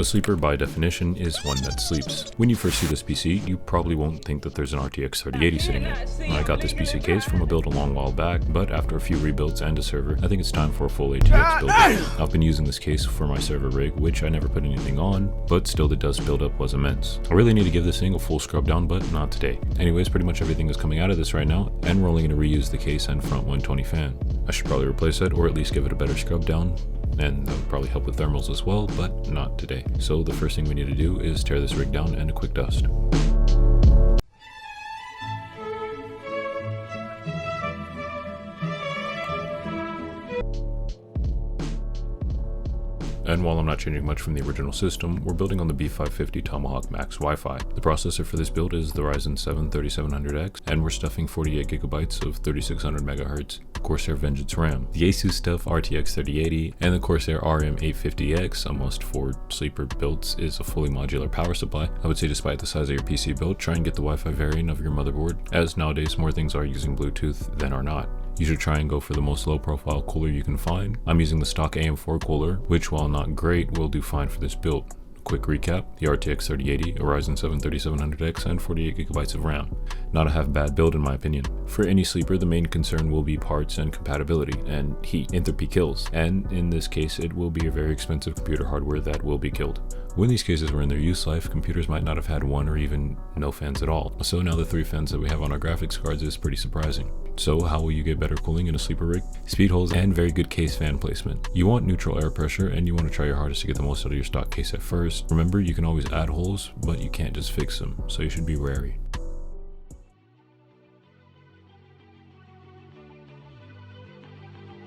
A sleeper by definition is one that sleeps. When you first see this PC, you probably won't think that there's an RTX 3080 sitting there. I got this PC case from a build a long while back, but after a few rebuilds and a server, I think it's time for a full ATX build. I've been using this case for my server rig, which I never put anything on, but still the dust buildup was immense. I really need to give this thing a full scrub down, but not today. Anyways, pretty much everything is coming out of this right now, and we're only going to reuse the case and front 120 fan. I should probably replace it, or at least give it a better scrub down, and that would probably help with thermals as well, but not today. So the first thing we need to do is tear this rig down and a quick dust. And while I'm not changing much from the original system, we're building on the B550 Tomahawk Max Wi-Fi. The processor for this build is the Ryzen 7 3700X, and we're stuffing 48 gigabytes of 3600 MHz Corsair Vengeance RAM, the asus tuff RTX 3080, and the Corsair RM850X, a must for sleeper builds, is a fully modular power supply. I would say despite the size of your PC build, try and get the Wi-Fi variant of your motherboard, as nowadays more things are using Bluetooth than are not. You should try and go for the most low profile cooler you can find. I'm using the stock AM4 cooler, which while not great, will do fine for this build. Quick recap: the RTX 3080, a Ryzen 7 3700X, and 48 gigabytes of RAM. Not a half bad build in my opinion. For any sleeper, the main concern will be parts and compatibility, and heat. Entropy kills, and in this case it will be a very expensive computer hardware that will be killed. When these cases were in their use life, computers might not have had one or even no fans at all. So now the 3 fans that we have on our graphics cards is pretty surprising. So how will you get better cooling in a sleeper rig? Speed holes and very good case fan placement. You want neutral air pressure, and you want to try your hardest to get the most out of your stock case at first. Remember, you can always add holes, but you can't just fix them, so you should be wary.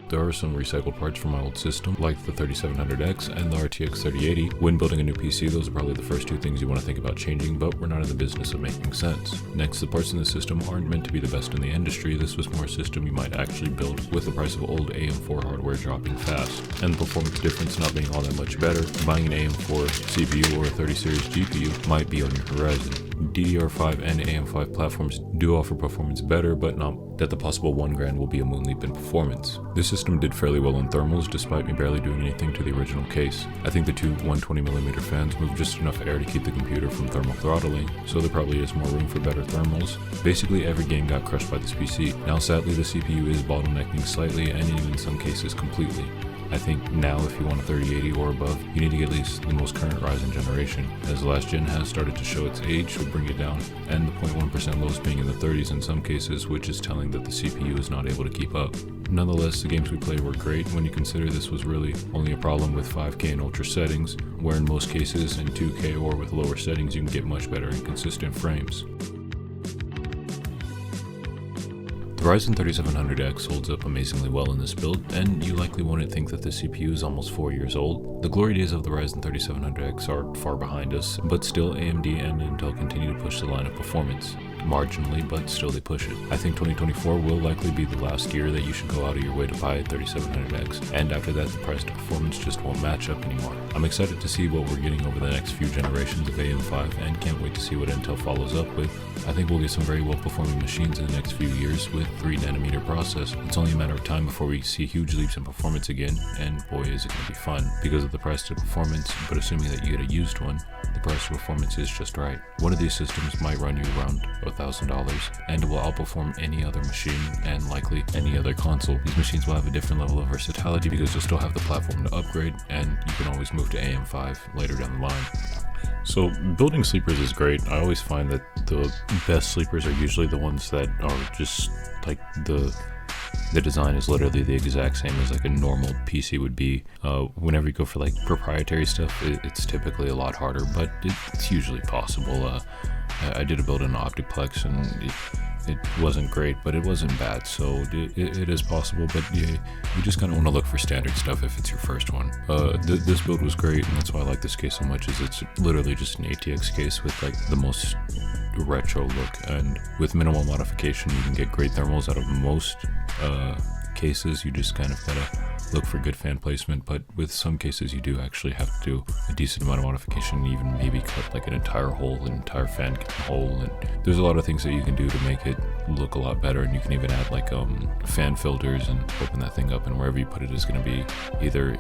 There are some recycled parts from my old system, like the 3700X and the RTX 3080. When building a new PC, those are probably the first 2 things you want to think about changing, but we're not in the business of making sense. Next, the parts in the system aren't meant to be the best in the industry. This was more a system you might actually build with the price of old AM4 hardware dropping fast, and the performance difference not being all that much better. Buying an AM4 CPU or a 30 series GPU might be on your horizon. DDR5 and AM5 platforms do offer performance better, but not that the possible $1,000 will be a moon leap in performance. This system did fairly well in thermals, despite me barely doing anything to the original case. I think the 2 120mm fans move just enough air to keep the computer from thermal throttling, so there probably is more room for better thermals. Basically every game got crushed by this PC. Now sadly the CPU is bottlenecking slightly, and even in some cases completely. I think now if you want a 3080 or above, you need to get at least the most current Ryzen generation, as the last gen has started to show its age, would bring it down, and the 0.1% lows being in the 30s in some cases, which is telling that the CPU is not able to keep up. Nonetheless, the games we played were great when you consider this was really only a problem with 5K and ultra settings, where in most cases in 2K or with lower settings you can get much better and consistent frames. The Ryzen 3700X holds up amazingly well in this build, and you likely wouldn't think that the CPU is almost 4 years old. The glory days of the Ryzen 3700X are far behind us, but still AMD and Intel continue to push the line of performance. Marginally, but still they push it. I think 2024 will likely be the last year that you should go out of your way to buy a 3700X, and after that the price to performance just won't match up anymore. I'm excited to see what we're getting over the next few generations of AM5, and can't wait to see what Intel follows up with. I think we'll get some very well performing machines in the next few years with 3nm process. It's only a matter of time before we see huge leaps in performance again, and boy is it going to be fun. Because of the price to performance, but assuming that you get a used one, the price to performance is just right. One of these systems might run you around $1,000, and it will outperform any other machine and likely any other console. These machines will have a different level of versatility because you'll still have the platform to upgrade, and you can always move to AM5 later down the line. So building sleepers is great. I always find that the best sleepers are usually the ones that are just like the design is literally the exact same as like a normal PC would be. Whenever you go for like proprietary stuff, it's typically a lot harder, but it's usually possible. I did a build in Optiplex, and it wasn't great, but it wasn't bad, so it is possible, but you just kind of want to look for standard stuff if it's your first one. This build was great, and that's why I like this case so much, is it's literally just an ATX case with like the most retro look, and with minimal modification you can get great thermals out of most cases. You just kind of gotta look for good fan placement, but with some cases you do actually have to do a decent amount of modification, even maybe cut like an entire hole, an entire fan hole, and there's a lot of things that you can do to make it look a lot better. And you can even add like fan filters and open that thing up, and wherever you put it is going to be either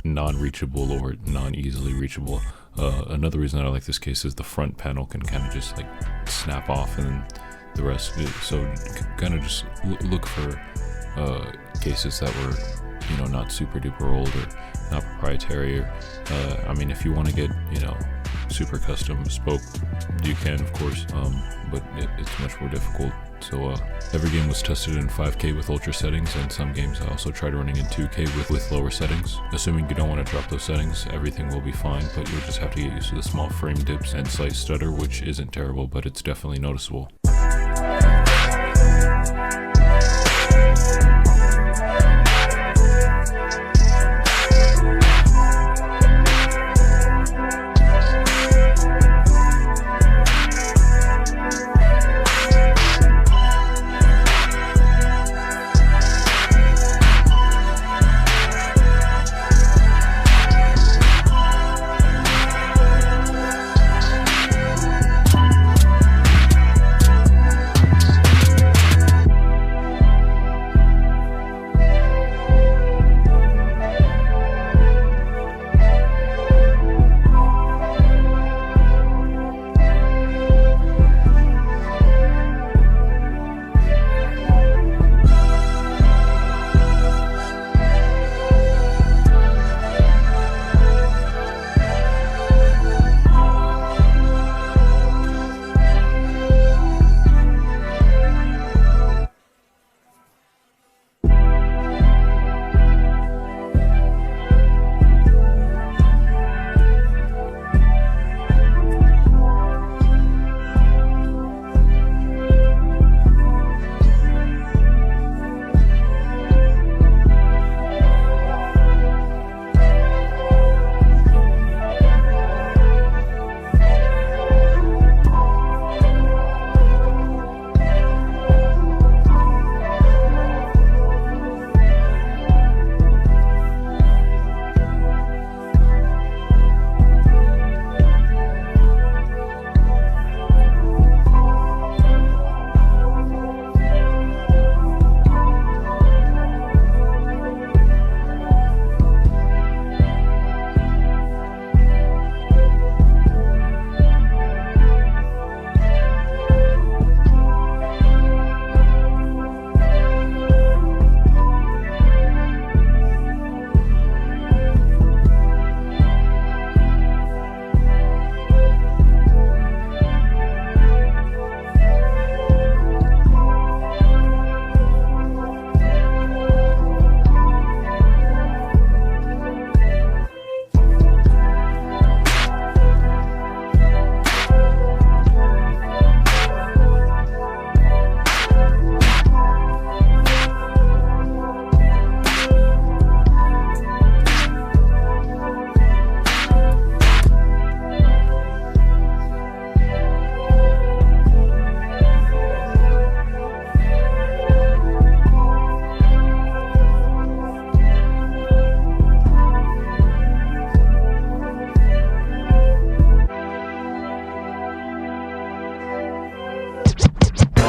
non-reachable or non-easily reachable. Another reason that I like this case is the front panel can kind of just like snap off, and then the rest. So kind of just look for cases that were, you know, not super duper old or not proprietary. Or I mean, if you want to get, you know, super custom bespoke, you can, of course, but it's much more difficult. So every game was tested in 5K with ultra settings, and some games I also tried running in 2K with lower settings. Assuming you don't want to drop those settings, everything will be fine, but you'll just have to get used to the small frame dips and slight stutter, which isn't terrible, but it's definitely noticeable.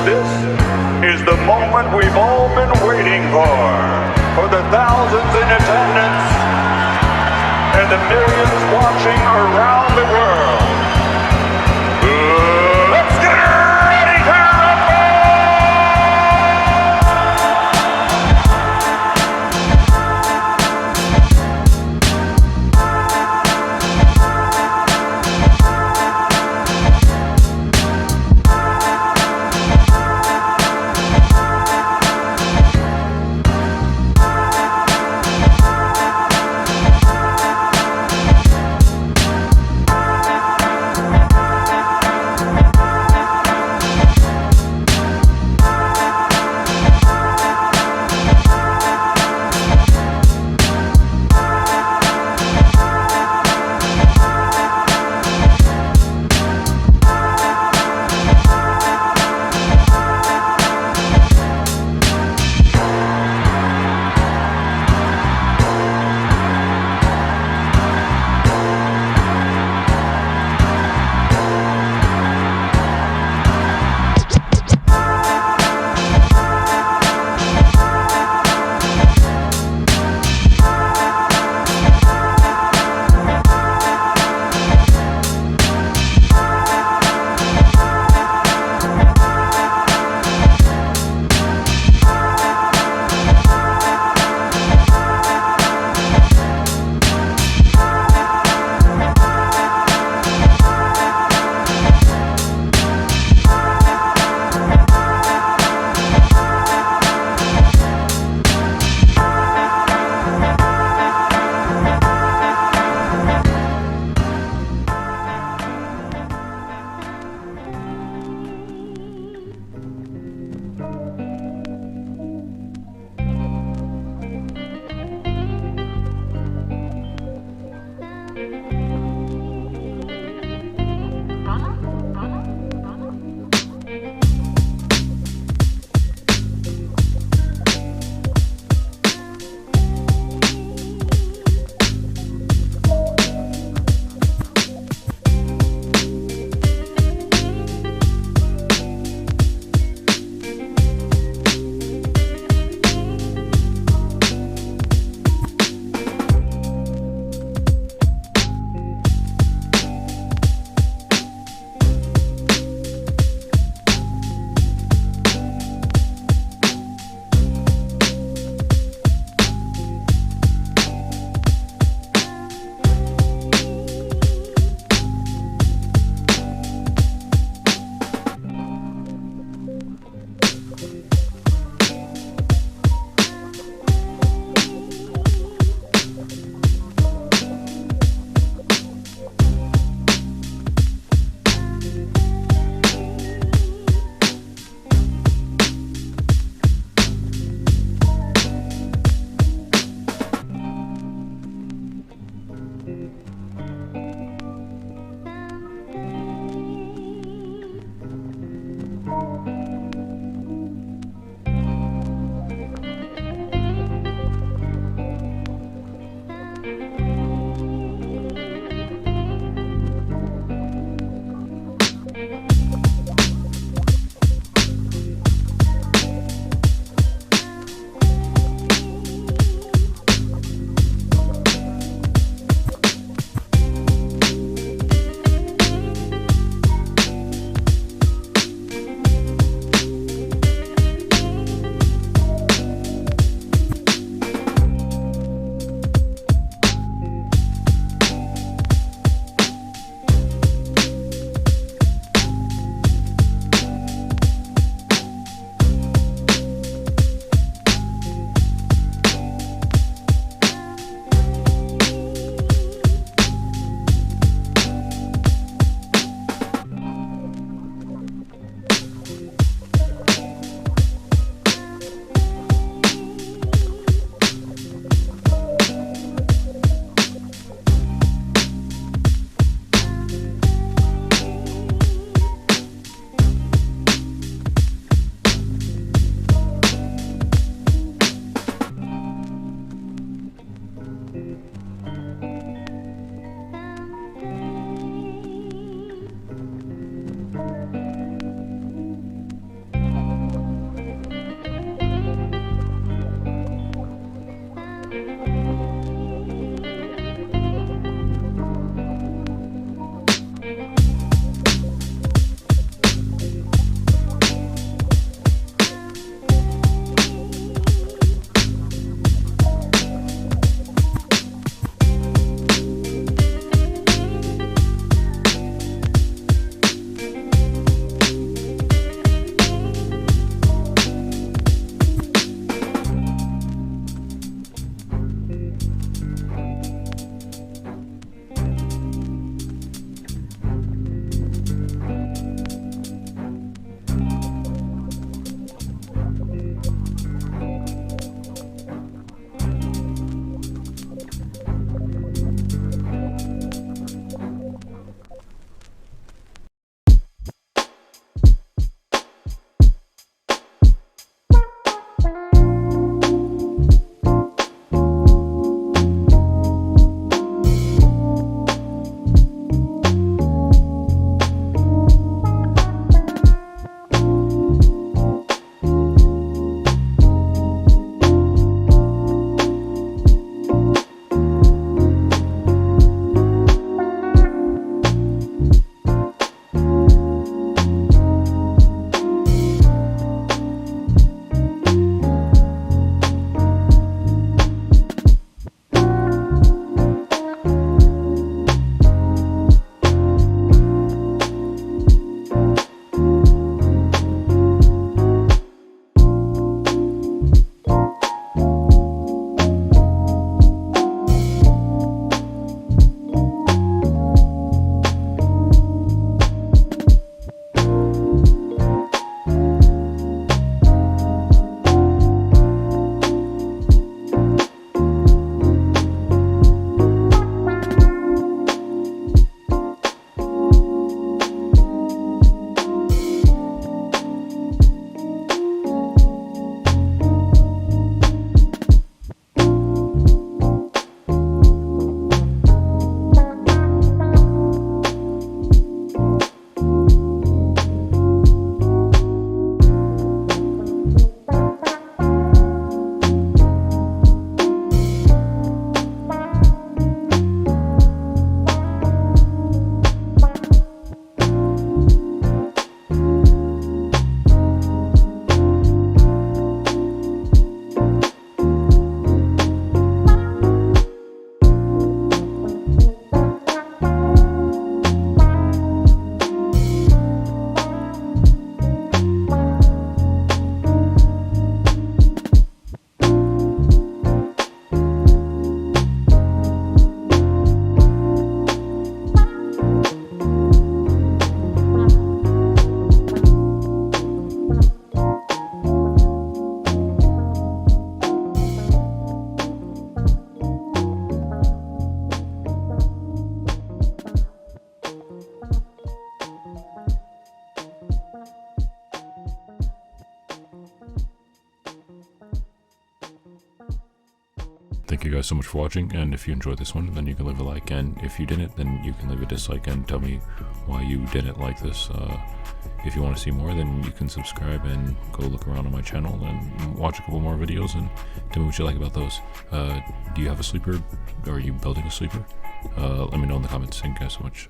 This is the moment we've all been waiting for the thousands in attendance and the millions watching around the world. Let's get ready to rumble! thank you guys so much for watching, and if you enjoyed this one, then you can leave a like, and if you didn't, then you can leave a dislike and tell me why you didn't like this. If you want to see more, then you can subscribe and go look around on my channel and watch a couple more videos and tell me what you like about those. Do you have a sleeper? Or are you building a sleeper? Let me know in the comments. Thank you guys so much.